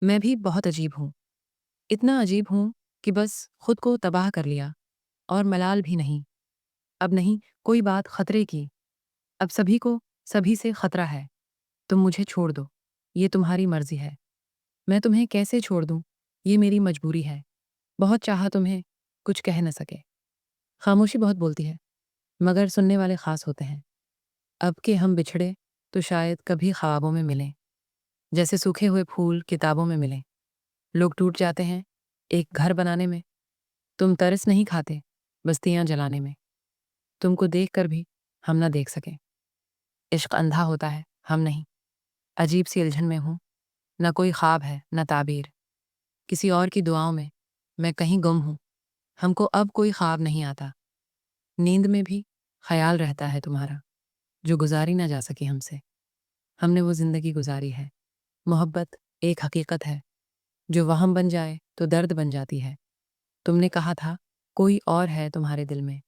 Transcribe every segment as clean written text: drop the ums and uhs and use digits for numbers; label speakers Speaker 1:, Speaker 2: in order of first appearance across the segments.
Speaker 1: मैं भी बहुत अजीब हूँ। इतना अजीब हूँ कि बस खुद को तबाह कर लिया और मलाल भी नहीं। अब नहीं कोई बात खतरे की। अब सभी को सभी से खतरा है। तुम मुझे छोड़ दो। ये तुम्हारी मर्जी है। मैं तुम्हें कैसे छोड़ दूँ? ये मेरी मजबूरी है। बहुत चाहा तुम्हें, कुछ कह न सके। खामोशी बहुत बोलती है, मगर सुनने वाले खास होते हैं। अब के हम बिछड़े तो शायद कभी ख्वाबों में मिलें, जैसे सूखे हुए फूल किताबों में मिलें। लोग टूट जाते हैं एक घर बनाने में। तुम तरस नहीं खाते बस्तियां जलाने में। तुमको देख कर भी हम ना देख सके। इश्क अंधा होता है, हम नहीं। अजीब सी उलझन में हूँ, न कोई ख्वाब है न ताबीर। किसी और की दुआओं में मैं कहीं गुम हूँ। हमको अब कोई ख्वाब नहीं आता। नींद में भी ख्याल रहता है तुम्हारा, जो गुजारी ना जा सकी हमसे। हमने वो जिंदगी गुजारी है। मोहब्बत एक हकीकत है, जो वहम बन जाए तो दर्द बन जाती है। तुमने कहा था कोई और है तुम्हारे दिल में।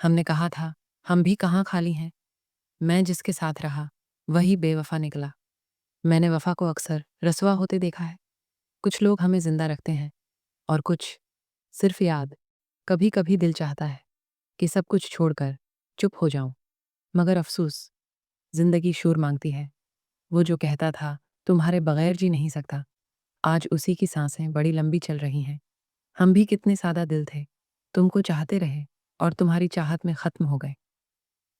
Speaker 1: हमने कहा था हम भी कहाँ खाली हैं। मैं जिसके साथ रहा वही बेवफा निकला। मैंने वफा को अक्सर रसवा होते देखा है। कुछ लोग हमें जिंदा रखते हैं और कुछ सिर्फ याद। कभी कभी दिल चाहता है कि सब कुछ छोड़कर चुप हो जाऊं, मगर अफसोस जिंदगी शोर मांगती है। वो जो कहता था तुम्हारे बगैर जी नहीं सकता, आज उसी की सांसें बड़ी लंबी चल रही हैं। हम भी कितने सादा दिल थे, तुमको चाहते रहे और तुम्हारी चाहत में खत्म हो गए।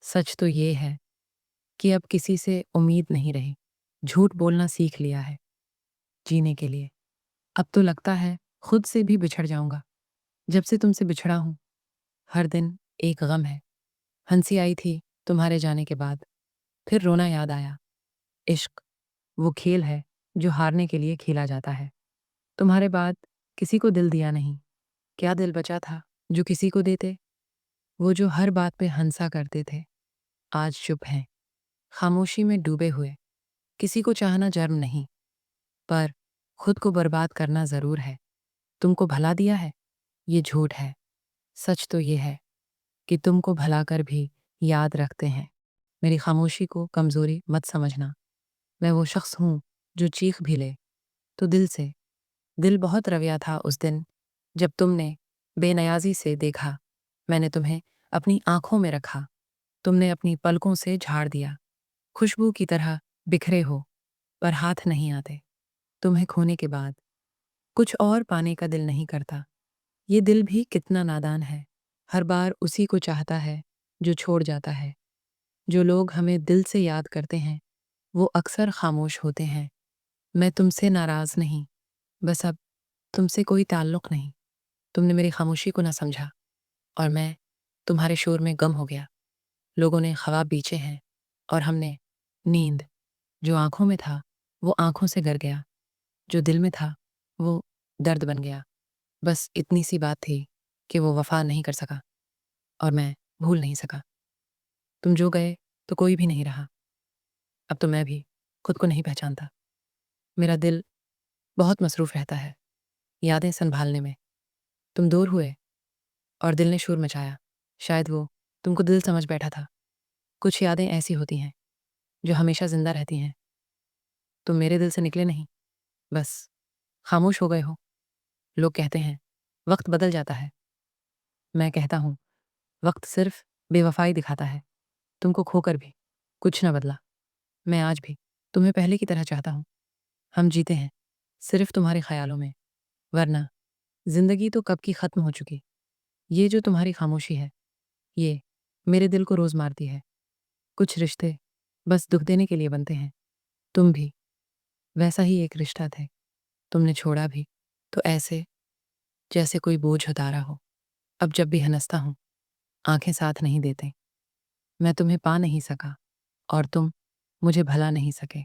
Speaker 1: सच तो ये है कि अब किसी से उम्मीद नहीं रही। झूठ बोलना सीख लिया है जीने के लिए। अब तो लगता है खुद से भी बिछड़ जाऊंगा। जब से तुमसे बिछड़ा हूं, हर दिन एक गम है। हंसी आई थी तुम्हारे जाने के बाद, फिर रोना याद आया। इश्क वो खेल है जो हारने के लिए खेला जाता है। तुम्हारे बाद किसी को दिल दिया नहीं। क्या दिल बचा था जो किसी को देते? वो जो हर बात पे हंसा करते थे, आज चुप हैं, खामोशी में डूबे हुए। किसी को चाहना जर्म नहीं, पर खुद को बर्बाद करना जरूर है। तुमको भला दिया है, ये झूठ है। सच तो ये है कि तुमको भला कर भी याद रखते हैं। मेरी खामोशी को कमजोरी मत समझना। मैं वो शख्स हूँ जो चीख भी ले तो दिल से। दिल बहुत रविया था उस दिन जब तुमने बेनयाजी से देखा। मैंने तुम्हें अपनी आंखों में रखा। तुमने अपनी पलकों से झाड़ दिया। खुशबू की तरह बिखरे हो, पर हाथ नहीं आते। तुम्हें खोने के बाद कुछ और पाने का दिल नहीं करता। ये दिल भी कितना नादान है, हर बार उसी को चाहता है जो छोड़ जाता है। जो लोग हमें दिल से याद करते हैं वो अक्सर खामोश होते हैं। मैं तुमसे नाराज नहीं, बस अब तुमसे कोई ताल्लुक नहीं। तुमने मेरी खामोशी को ना समझा और मैं तुम्हारे शोर में गम हो गया। लोगों ने ख्वाब बीचे हैं और हमने नींद। जो आंखों में था वो आंखों से गर गया, जो दिल में था वो दर्द बन गया। बस इतनी सी बात थी कि वो वफा नहीं कर सका और मैं भूल नहीं सका। तुम जो गए तो कोई भी नहीं रहा। अब तो मैं भी खुद को नहीं पहचानता। मेरा दिल बहुत मसरूफ रहता है यादें संभालने में। तुम दूर हुए और दिल ने शोर मचाया। शायद वो तुमको दिल समझ बैठा था। कुछ यादें ऐसी होती हैं जो हमेशा जिंदा रहती हैं। तुम मेरे दिल से निकले नहीं, बस खामोश हो गए हो। लोग कहते हैं वक्त बदल जाता है। मैं कहता हूँ वक्त सिर्फ बेवफाई दिखाता है। तुमको खोकर भी कुछ न बदला। मैं आज भी तुम्हें पहले की तरह चाहता हूँ। हम जीते हैं सिर्फ तुम्हारे ख्यालों में, वरना जिंदगी तो कब की खत्म हो चुकी। ये जो तुम्हारी खामोशी है, ये मेरे दिल को रोज मारती है। कुछ रिश्ते बस दुख देने के लिए बनते हैं। तुम भी वैसा ही एक रिश्ता थे। तुमने छोड़ा भी तो ऐसे जैसे कोई बोझ उतारा हो। अब जब भी हंसता हूँ आंखें साथ नहीं देते। मैं तुम्हें पा नहीं सका और तुम मुझे भला नहीं सके।